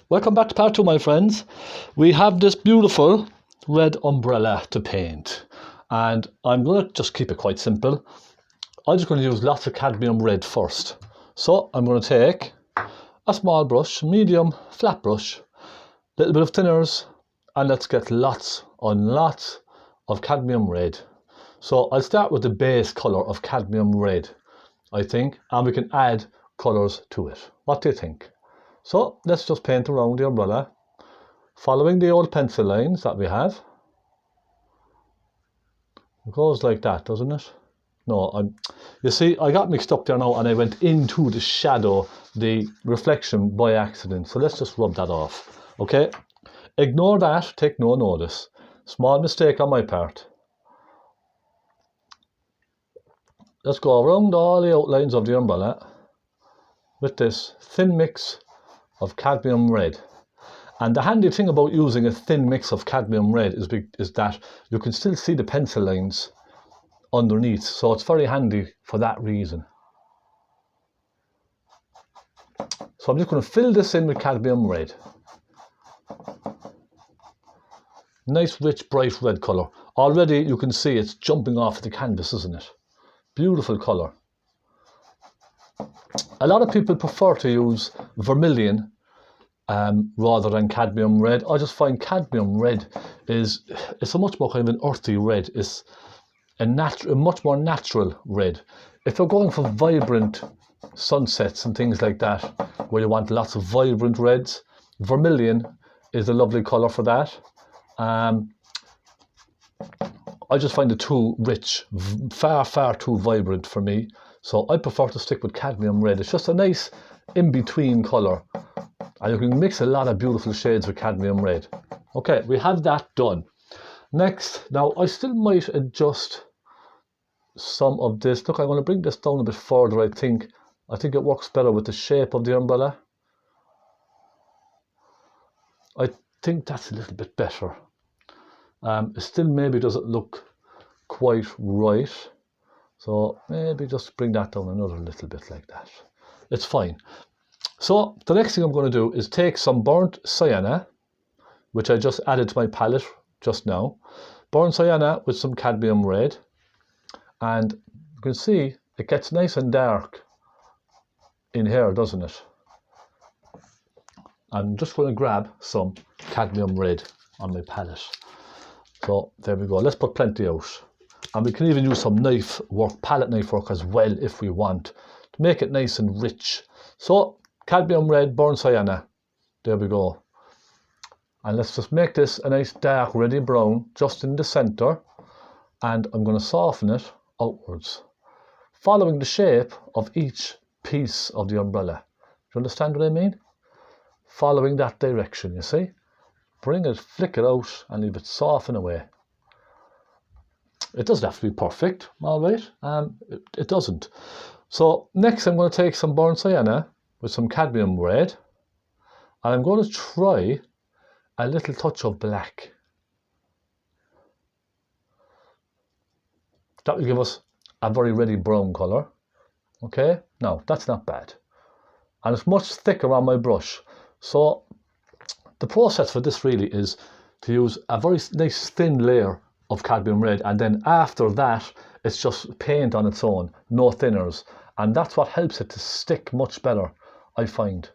Welcome back to part 2, my friends. We have this beautiful red umbrella to paint, and I'm going to just keep it quite simple. I'm just going to use lots of cadmium red first. So I'm going to take a small brush, medium flat brush, a little bit of thinners, and let's get lots and lots of cadmium red. So I'll start with the base colour of cadmium red, I think, and we can add colours to it. What do you think? So let's just paint around the umbrella, following the old pencil lines that we have. It goes like that, doesn't it? No, you see, I got mixed up there now and I went into the shadow, the reflection by accident. So let's just rub that off, okay? Ignore that, take no notice. Small mistake on my part. Let's go around all the outlines of the umbrella with this thin mix of cadmium red. And the handy thing about using a thin mix of cadmium red is that you can still see the pencil lines underneath, so it's very handy for that reason. So I'm just going to fill this in with cadmium red. Nice rich bright red colour. Already you can see it's jumping off the canvas, isn't it? Beautiful colour. A lot of people prefer to use vermilion rather than cadmium red. I just find cadmium red it's a much more kind of an earthy red. It's a much more natural red. If you're going for vibrant sunsets and things like that, where you want lots of vibrant reds, vermilion is a lovely colour for that. I just find it too rich, far too vibrant for me. So I prefer to stick with cadmium red. It's just a nice in-between colour. And you can mix a lot of beautiful shades with cadmium red. Okay, we have that done. Next, now I still might adjust some of this. Look, I'm going to bring this down a bit further, I think. I think it works better with the shape of the umbrella. I think that's a little bit better. It still maybe doesn't look quite right. So maybe just bring that down another little bit like that. It's fine. So the next thing I'm going to do is take some burnt sienna, which I just added to my palette just now. Burnt sienna with some cadmium red. And you can see it gets nice and dark in here, doesn't it? I'm just going to grab some cadmium red on my palette. So there we go. Let's put plenty out. And we can even use some knife work, palette knife work as well if we want, to make it nice and rich. So cadmium red, burnt sienna. There we go. And let's just make this a nice dark reddy brown just in the center. And I'm going to soften it outwards, following the shape of each piece of the umbrella. Do you understand what I mean? Following that direction, you see? Bring it, flick it out and leave it soften away. It doesn't have to be perfect, all right? It doesn't. So next I'm going to take some burnt sienna with some cadmium red, and I'm going to try a little touch of black. That will give us a very reddy brown colour. Okay, now that's not bad. And it's much thicker on my brush. So the process for this really is to use a very nice thin layer of cadmium red, and then after that it's just paint on its own, no thinners, and that's what helps it to stick much better, I find.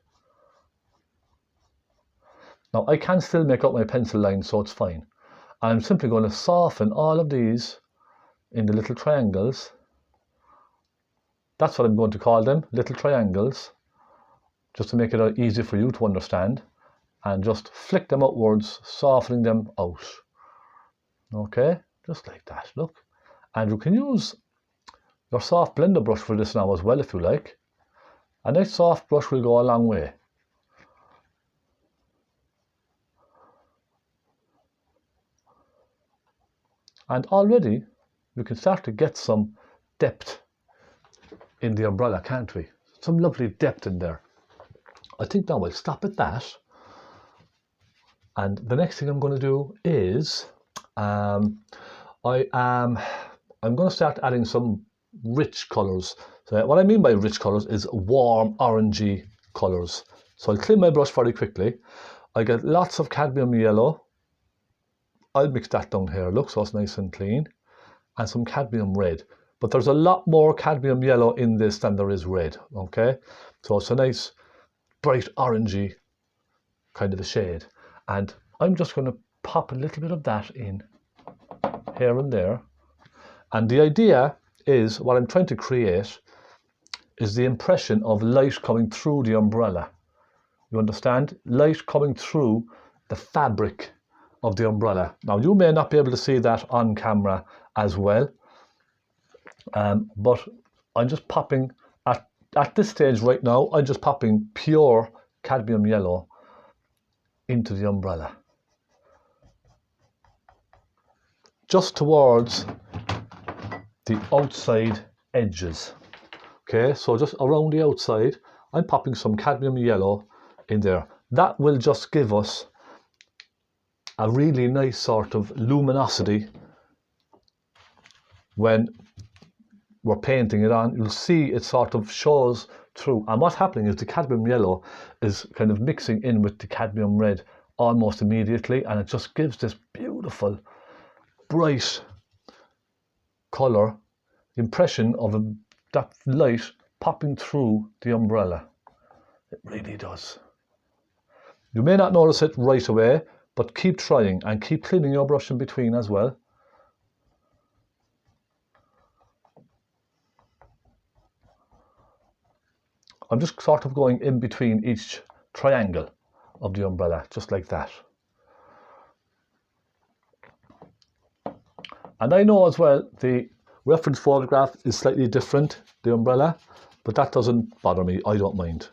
Now I can still make up my pencil line, so it's fine. I'm simply going to soften all of these in the little triangles. That's what I'm going to call them, little triangles, just to make it easy for you to understand, and just flick them outwards, softening them out. Okay, just like that, look. And you can use your soft blender brush for this now as well if you like. A nice soft brush will go a long way. And already you can start to get some depth in the umbrella, can't we? Some lovely depth in there. I think now I'll stop at that. And the next thing I'm going to do is I'm going to start adding some rich colours. So what I mean by rich colours is warm orangey colours. So I'll clean my brush very quickly. I get lots of cadmium yellow. I'll mix that down here, look, so it's nice and clean. And some cadmium red. But there's a lot more cadmium yellow in this than there is red, okay? So it's a nice bright orangey kind of a shade. And I'm just going to pop a little bit of that in here and there. And the idea is, what I'm trying to create is the impression of light coming through the umbrella. You understand? Light coming through the fabric of the umbrella. Now, you may not be able to see that on camera as well, but I'm just popping, at this stage right now, I'm just popping pure cadmium yellow into the umbrella. Just towards the outside edges. Okay, so just around the outside, I'm popping some cadmium yellow in there. That will just give us a really nice sort of luminosity when we're painting it on. You'll see it sort of shows through. And what's happening is the cadmium yellow is kind of mixing in with the cadmium red almost immediately, and it just gives this beautiful, bright colour impression of that light popping through the umbrella. It really does. You may not notice it right away, but keep trying and keep cleaning your brush in between as well. I'm just sort of going in between each triangle of the umbrella, just like that. And I know as well the reference photograph is slightly different, the umbrella, but that doesn't bother me, I don't mind.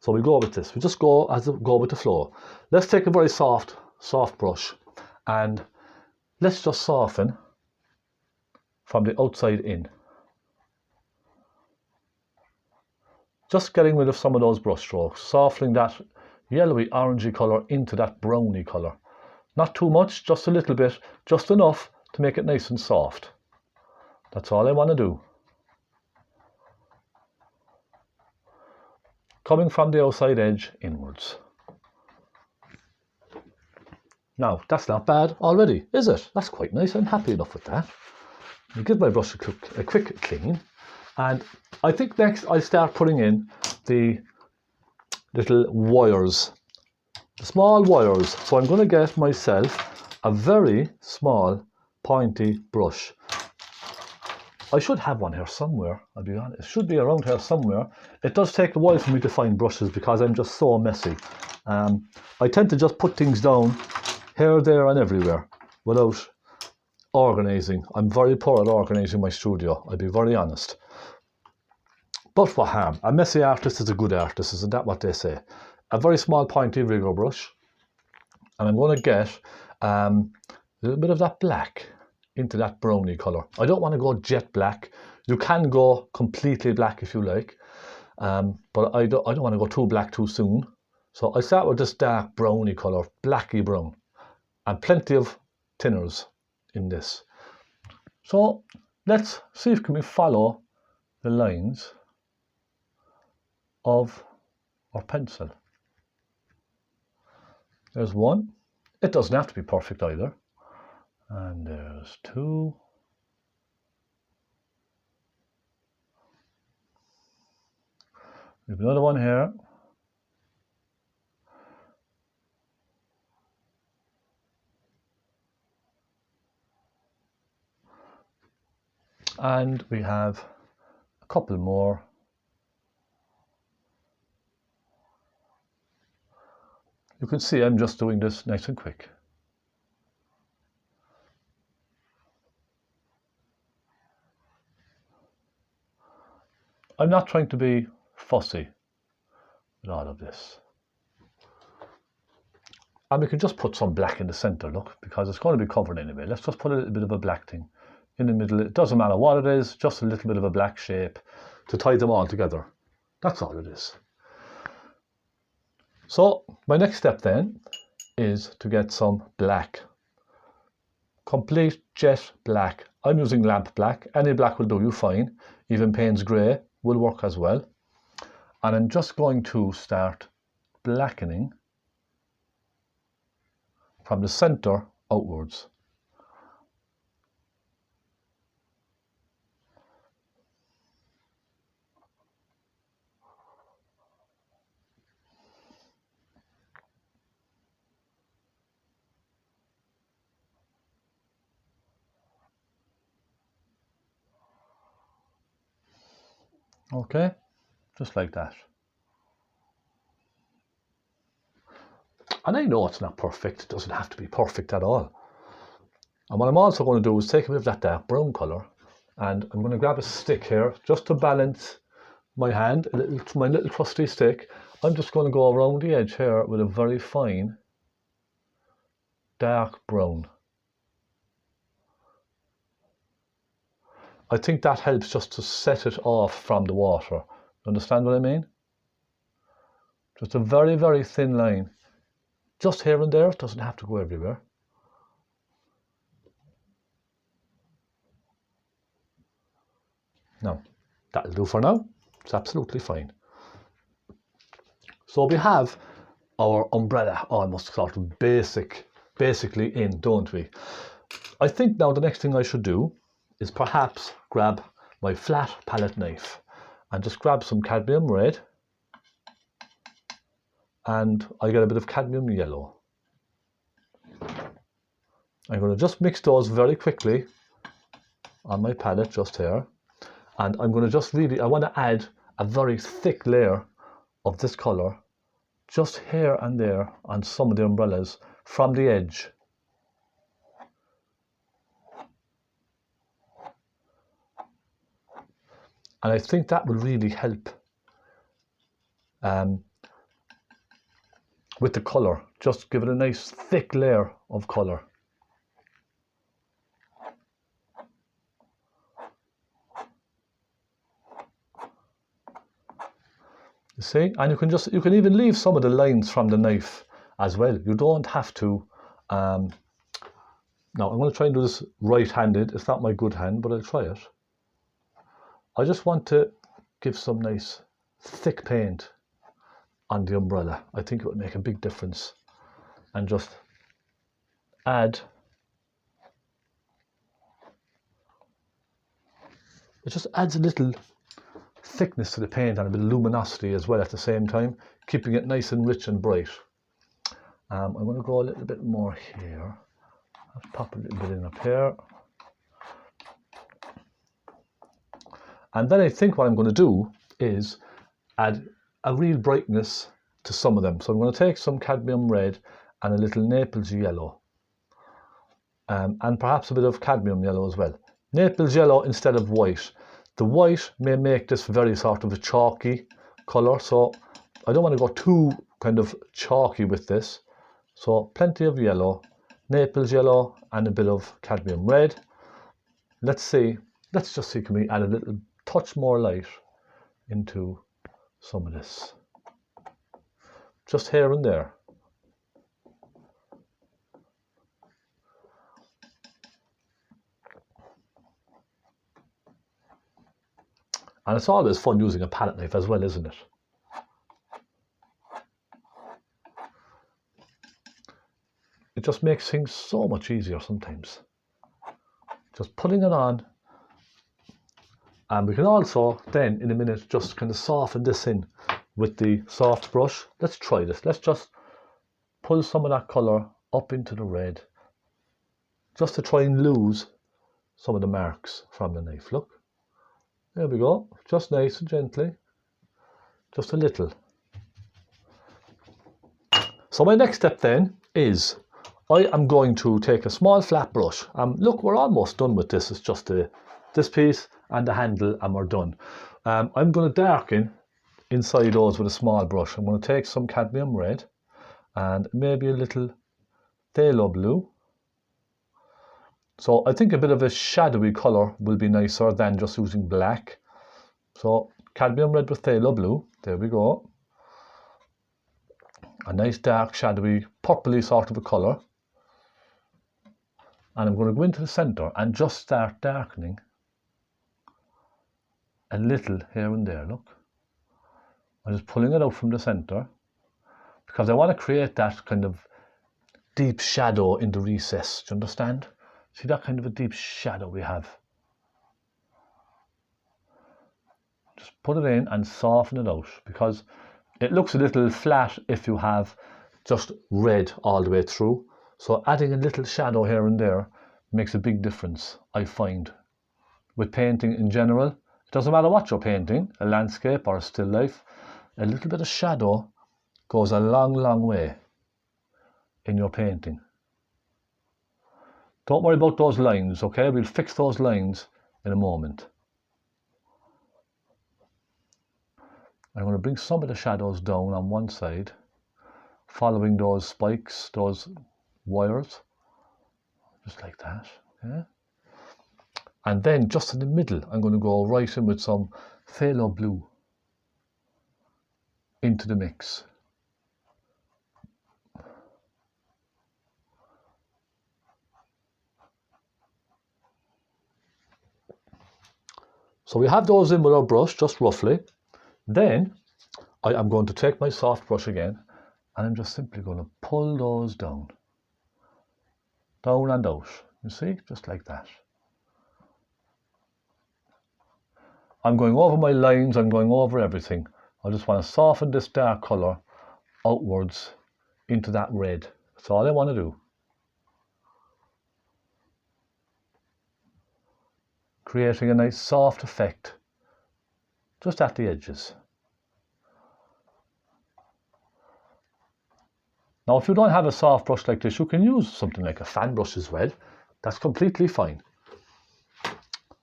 So we go with this, we just go with the flow. Let's take a very soft brush and let's just soften from the outside in. Just getting rid of some of those brush strokes, softening that yellowy orangey colour into that browny colour. Not too much, just a little bit, just enough to make it nice and soft. That's all I want to do. Coming from the outside edge inwards. Now, that's not bad already, is it? That's quite nice. I'm happy enough with that. I'll give my brush a quick clean. And I think next I start putting in the little wires, the small wires. So I'm going to get myself a very small pointy brush. I should have one here somewhere, I'll be honest. It should be around here somewhere. It does take a while for me to find brushes because I'm just so messy. I tend to just put things down here, there and everywhere without organising. I'm very poor at organising my studio, I'll be very honest. But what harm? A messy artist is a good artist, isn't that what they say? A very small pointy rigger brush. And I'm going to get a little bit of that black into that browny colour. I don't want to go jet black. You can go completely black if you like. But I don't want to go too black too soon. So I start with this dark browny colour, blacky brown. And plenty of thinners in this. So let's see if we can follow the lines of our pencil. There's one. It doesn't have to be perfect either. And there's two. We have another one here. And we have a couple more. You can see I'm just doing this nice and quick. I'm not trying to be fussy with all of this. And we can just put some black in the center, look, because it's going to be covered anyway. Let's just put a little bit of a black thing in the middle. It doesn't matter what it is, just a little bit of a black shape to tie them all together. That's all it is. So my next step then is to get some black. Complete jet black. I'm using lamp black. Any black will do you fine. Even Payne's grey will work as well. And I'm just going to start blackening from the center outwards. Okay, just like that. And I know it's not perfect, it doesn't have to be perfect at all. And what I'm also going to do is take a bit of that dark brown colour, and I'm going to grab a stick here just to balance my hand, my little trusty stick. I'm just going to go around the edge here with a very fine dark brown. I think that helps just to set it off from the water. Understand what I mean? Just a very, very thin line. Just here and there, it doesn't have to go everywhere. Now, that'll do for now. It's absolutely fine. So we have our umbrella almost sort of basically in, don't we? I think now the next thing I should do is perhaps grab my flat palette knife and just grab some cadmium red, and I get a bit of cadmium yellow. I'm going to just mix those very quickly on my palette just here, and I'm going to just really, I want to add a very thick layer of this colour just here and there on some of the umbrellas from the edge. And I think that will really help with the colour. Just give it a nice thick layer of colour. You see, and you can even leave some of the lines from the knife as well. You don't have to. Now I'm going to try and do this right-handed. It's not my good hand, but I'll try it. I just want to give some nice thick paint on the umbrella. I think it would make a big difference, and just add. It just adds a little thickness to the paint and a bit of luminosity as well at the same time, keeping it nice and rich and bright. I'm going to go a little bit more here. Let's pop a little bit in up here. And then I think what I'm going to do is add a real brightness to some of them. So I'm going to take some cadmium red and a little Naples yellow, and perhaps a bit of cadmium yellow as well. Naples yellow instead of white. The white may make this very sort of a chalky colour, so I don't want to go too kind of chalky with this. So plenty of yellow, Naples yellow, and a bit of cadmium red. Let's just see, can we add a little touch more light into some of this? Just here and there. And it's always fun using a palette knife as well, isn't it? It just makes things so much easier sometimes. Just putting it on. And we can also then, in a minute, just kind of soften this in with the soft brush. Let's try this. Let's just pull some of that colour up into the red, just to try and lose some of the marks from the knife. Look. There we go, just nice and gently, just a little. So my next step then is I am going to take a small flat brush. Look, we're almost done with this. It's just this piece and the handle and we're done. I'm going to darken inside those with a small brush. I'm going to take some cadmium red and maybe a little phaylo blue. So I think a bit of a shadowy colour will be nicer than just using black. So cadmium red with phaylo blue, there we go. A nice dark shadowy purpley sort of a colour. And I'm going to go into the centre and just start darkening a little here and there, look. I'm just pulling it out from the centre because I want to create that kind of deep shadow in the recess. Do you understand? See that kind of a deep shadow we have? Just put it in and soften it out, because it looks a little flat if you have just red all the way through. So adding a little shadow here and there makes a big difference, I find. With painting in general, it doesn't matter what you're painting, a landscape or a still life, a little bit of shadow goes a long, long way in your painting. Don't worry about those lines, okay? We'll fix those lines in a moment. I'm going to bring some of the shadows down on one side, following those spikes, those wires, just like that, okay? And then just in the middle, I'm going to go right in with some phaylo blue into the mix. So we have those in with our brush, just roughly. Then I'm going to take my soft brush again, and I'm just simply going to pull those down. Down and out, you see, just like that. I'm going over my lines, I'm going over everything. I just want to soften this dark colour outwards into that red. That's all I want to do. Creating a nice soft effect just at the edges. Now, if you don't have a soft brush like this, you can use something like a fan brush as well. That's completely fine.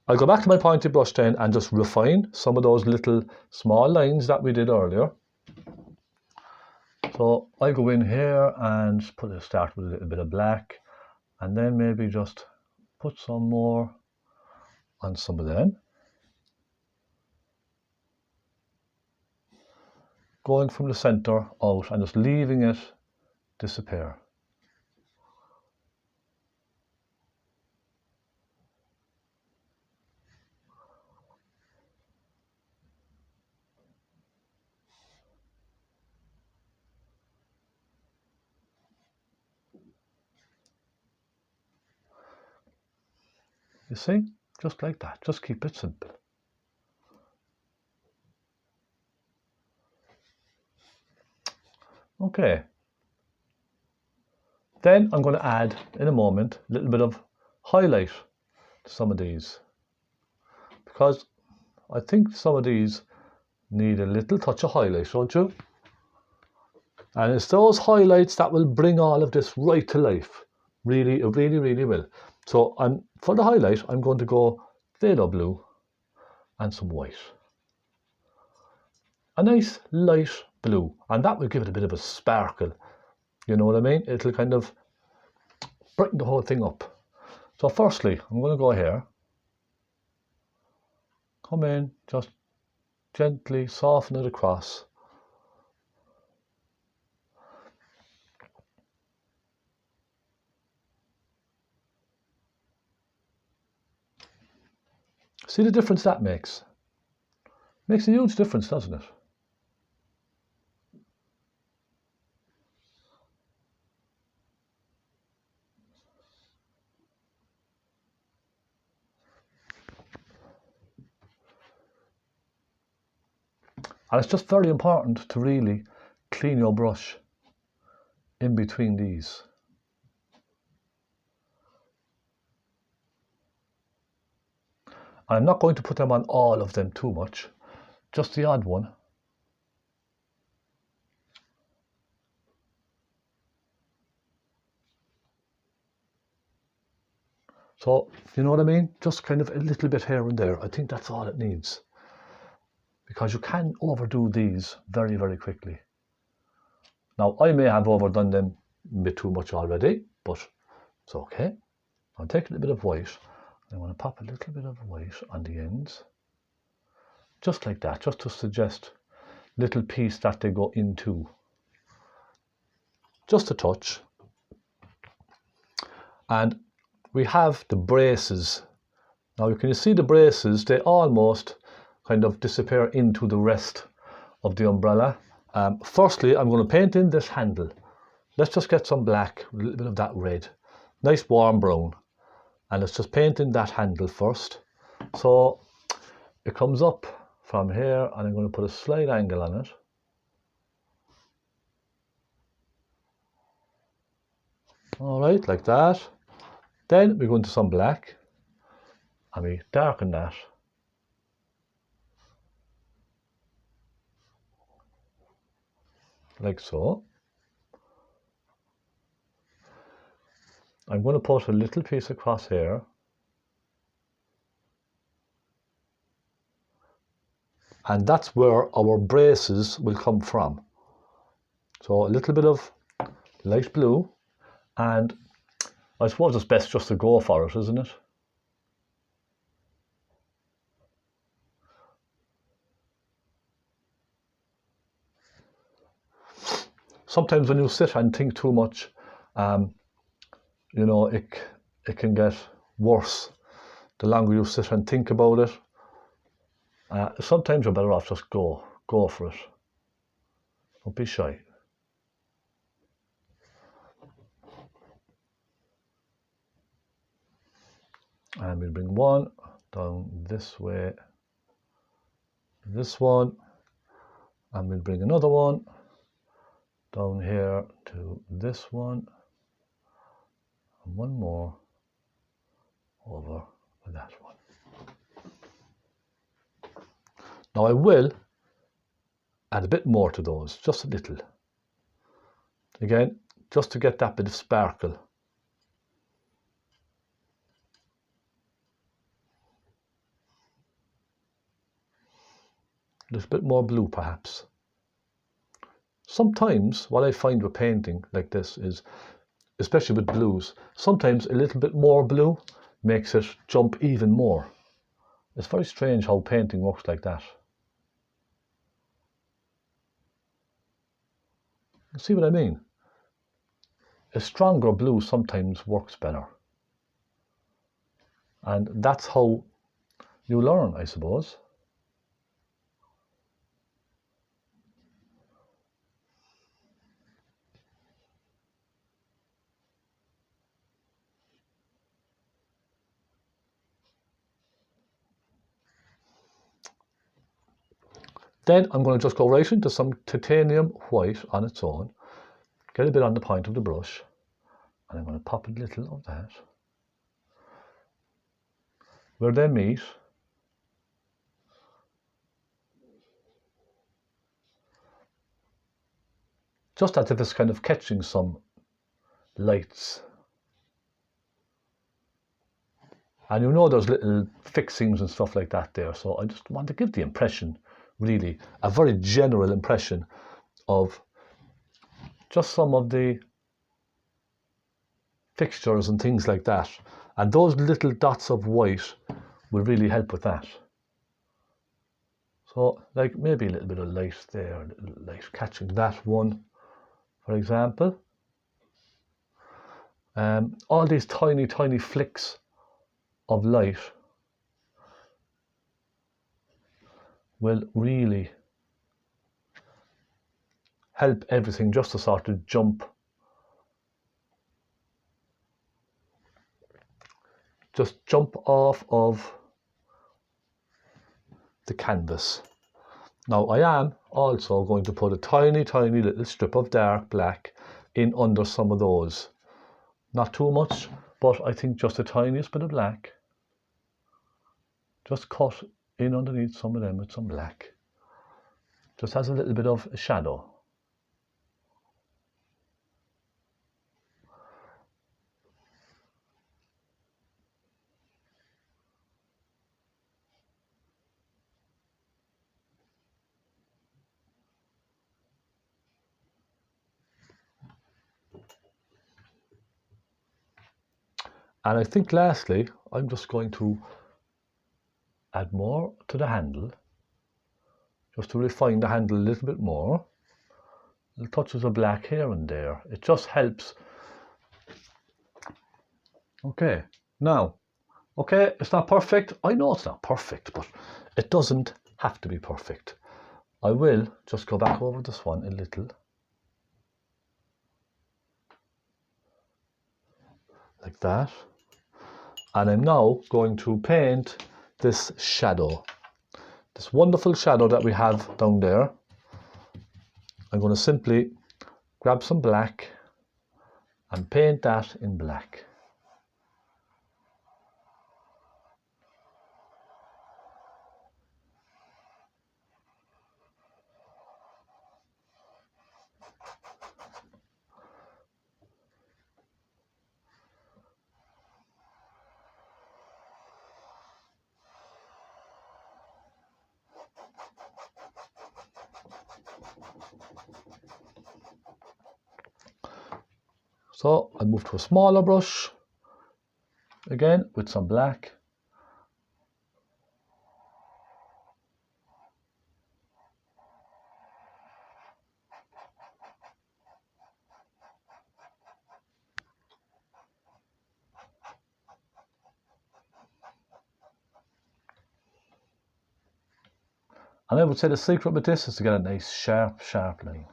I'll go back to my pointy brush then and just refine some of those little small lines that we did earlier. So I'll go in here and start with a little bit of black, and then maybe just put some more on some of them. Going from the center out and just leaving it disappear. You see, just like that, just keep it simple. Okay. Then I'm going to add, in a moment, a little bit of highlight to some of these, because I think some of these need a little touch of highlight, don't you? And it's those highlights that will bring all of this right to life. Really, it really, really will. So for the highlight, I'm going to go phaylo blue and some white. A nice light blue, and that will give it a bit of a sparkle. You know what I mean? It'll kind of brighten the whole thing up. So firstly, I'm going to go here. Come in, just gently soften it across. See the difference that makes? Makes a huge difference, doesn't it? And it's just very important to really clean your brush in between these. And I'm not going to put them on all of them too much, just the odd one. So, you know what I mean? Just kind of a little bit here and there. I think that's all it needs. Because you can overdo these very, very quickly. Now, I may have overdone them a bit too much already, but it's okay. I'll take a little bit of white. I want to pop a little bit of white on the ends. Just like that, just to suggest little piece that they go into. Just a touch. And we have the braces. Now, can you see the braces? They almost kind of disappear into the rest of the umbrella. Firstly, I'm going to paint in this handle. Let's just get some black, a little bit of that red, nice warm brown, and let's just paint in that handle first. So it comes up from here, and I'm going to put a slight angle on it. All right, like that. Then we go into some black, and we darken that. Like so. I'm going to put a little piece across here. And that's where our braces will come from. So a little bit of light blue, and I suppose it's best just to go for it, isn't it? Sometimes when you sit and think too much, you know, it can get worse the longer you sit and think about it. Sometimes you're better off just go for it. Don't be shy. And we'll bring one down this way, this one, and we'll bring another one down here to this one, and one more over with that one. Now I will add a bit more to those, just a little. Again, just to get that bit of sparkle. A little bit more blue perhaps. Sometimes what I find with painting like this is, especially with blues, sometimes a little bit more blue makes it jump even more. It's very strange how painting works like that. You see what I mean? A stronger blue sometimes works better. And that's how you learn, I suppose. Then I'm going to just go right into some titanium white on its own, get a bit on the point of the brush, and I'm going to pop a little of that. Where they meet, just as if it's kind of catching some lights. And you know there's little fixings and stuff like that there, so I just want to give the impression, really, a very general impression of just some of the fixtures and things like that. And those little dots of white will really help with that. So like maybe a little bit of light there, a little light catching that one, for example. All these tiny, tiny flicks of light will really help everything just to sort of jump. Just jump off of the canvas. Now I am also going to put a tiny, tiny little strip of dark black in under some of those. Not too much, but I think just the tiniest bit of black. Just cut in underneath some of them with some black. Just has a little bit of a shadow. And I think lastly, I'm just going to add more to the handle, just to refine the handle a little bit more. Little touches of black here and there. It just helps. Okay, now, okay, it's not perfect. I know it's not perfect, but it doesn't have to be perfect. I will just go back over this one a little, like that. And I'm now going to paint this shadow, this wonderful shadow that we have down there. I'm going to simply grab some black and paint that in black. So I move to a smaller brush, again with some black. And I would say the secret with this is to get a nice sharp line.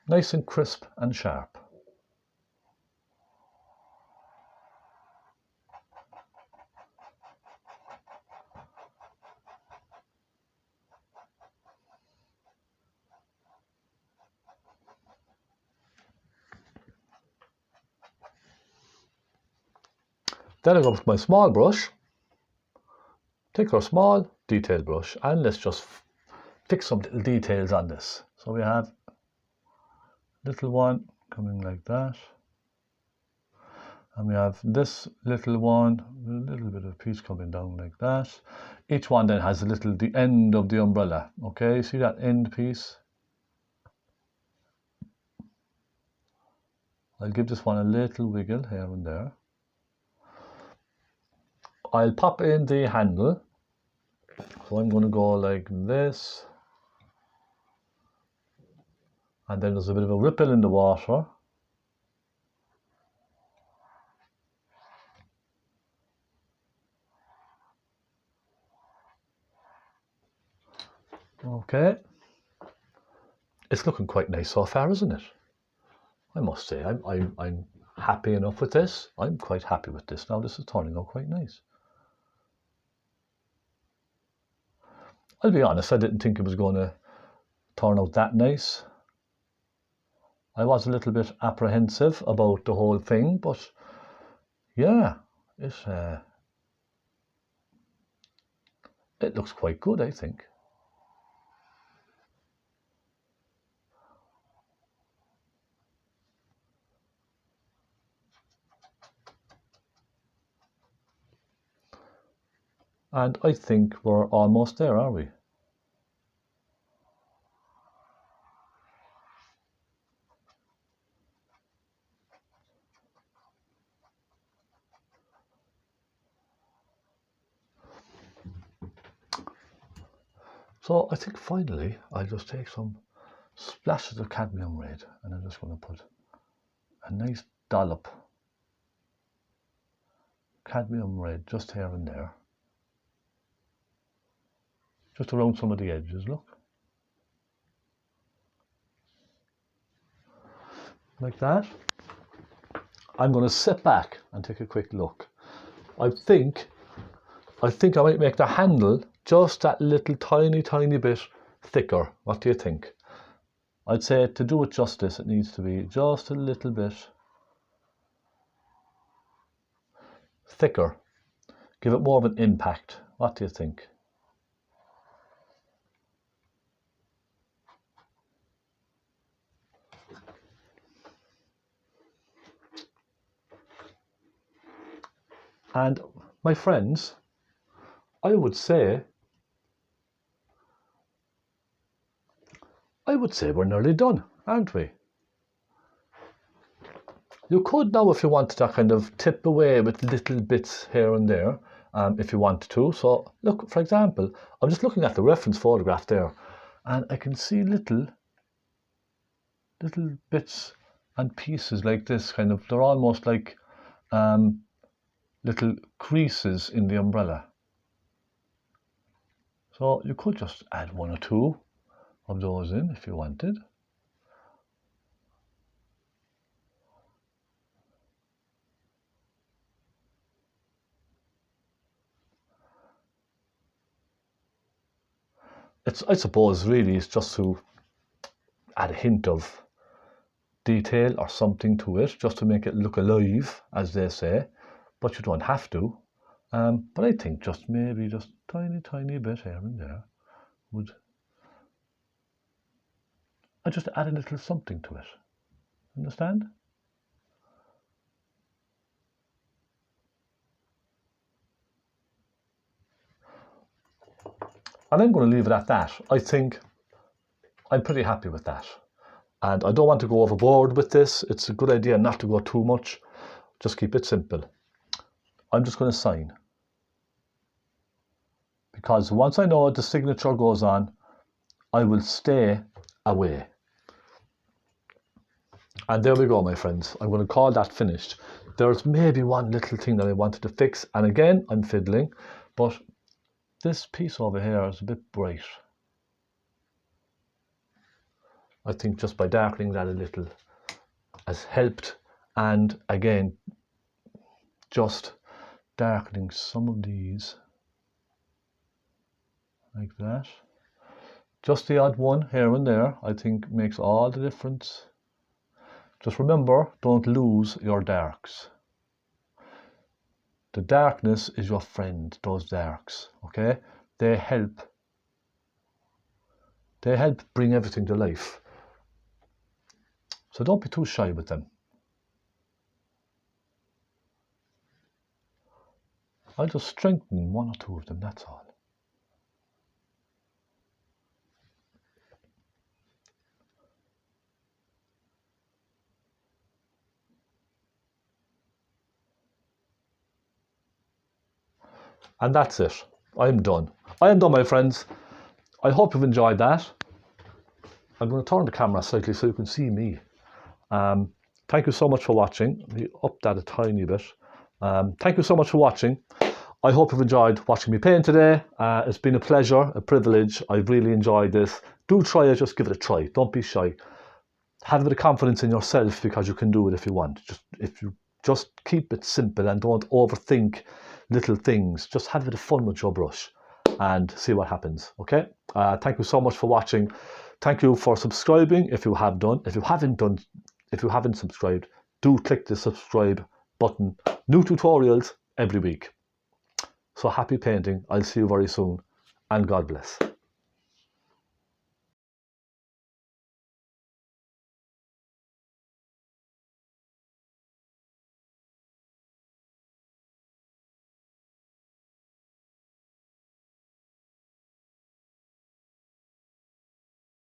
Nice and crisp and sharp. Then I go with my small brush, take our small detail brush, and let's just fix some little details on this. So we have a little one coming like that. And we have this little one, a little bit of piece coming down like that. Each one then has the end of the umbrella. Okay, see that end piece? I'll give this one a little wiggle here and there. I'll pop in the handle. So I'm going to go like this. And then there's a bit of a ripple in the water. Okay. It's looking quite nice so far, isn't it? I must say, I'm happy enough with this. I'm quite happy with this now. This is turning out quite nice. I'll be honest, I didn't think it was going to turn out that nice. I was a little bit apprehensive about the whole thing, but yeah, it looks quite good, I think. And I think we're almost there, are we? So I think finally I'll just take some splashes of cadmium red and I'm just going to put a nice dollop cadmium red just here and there. Just around some of the edges, look. Like that. I'm going to sit back and take a quick look. I think I might make the handle just that little tiny bit thicker. What do you think? I'd say to do it justice, it needs to be just a little bit thicker. Give it more of an impact. What do you think? And my friends, I would say we're nearly done, aren't we? You could now, if you wanted to, kind of tip away with little bits here and there, if you wanted to. So look, for example, I'm just looking at the reference photograph there, and I can see little bits and pieces like this, kind of, they're almost like little creases in the umbrella. So you could just add 1 or 2 of those in if you wanted. I suppose really it's just to add a hint of detail or something to it, just to make it look alive, as they say, but you don't have to. But I think just maybe just tiny bit here and there would, I just add a little something to it. Understand? And I'm going to leave it at that. I think I'm pretty happy with that. And I don't want to go overboard with this. It's a good idea not to go too much. Just keep it simple. I'm just going to sign. Because once I know the signature goes on, I will stay away. And there we go, my friends. I'm going to call that finished. There's maybe one little thing that I wanted to fix. And again, I'm fiddling. But this piece over here is a bit bright. I think just by darkening that a little has helped. And again, just darkening some of these like that. Just the odd one here and there, I think, makes all the difference. Just remember, don't lose your darks. The darkness is your friend, those darks, okay? They help bring everything to life. So don't be too shy with them. I'll just strengthen 1 or 2 of them, that's all. And that's it. I'm done. I am done, my friends. I hope you've enjoyed that. I'm going to turn the camera slightly so you can see me. Thank you so much for watching. Let me up that a tiny bit. Thank you so much for watching. I hope you've enjoyed watching me paint today. It's been a pleasure, a privilege. I've really enjoyed this. Do try it, just give it a try. Don't be shy. Have a bit of confidence in yourself, because you can do it if you want. If you just keep it simple and don't overthink little things. Just have a bit of fun with your brush and see what happens, okay? Thank you so much for watching. Thank you for subscribing if you have done. If you haven't subscribed, do click the subscribe button. New tutorials every week. So happy painting. I'll see you very soon, and God bless.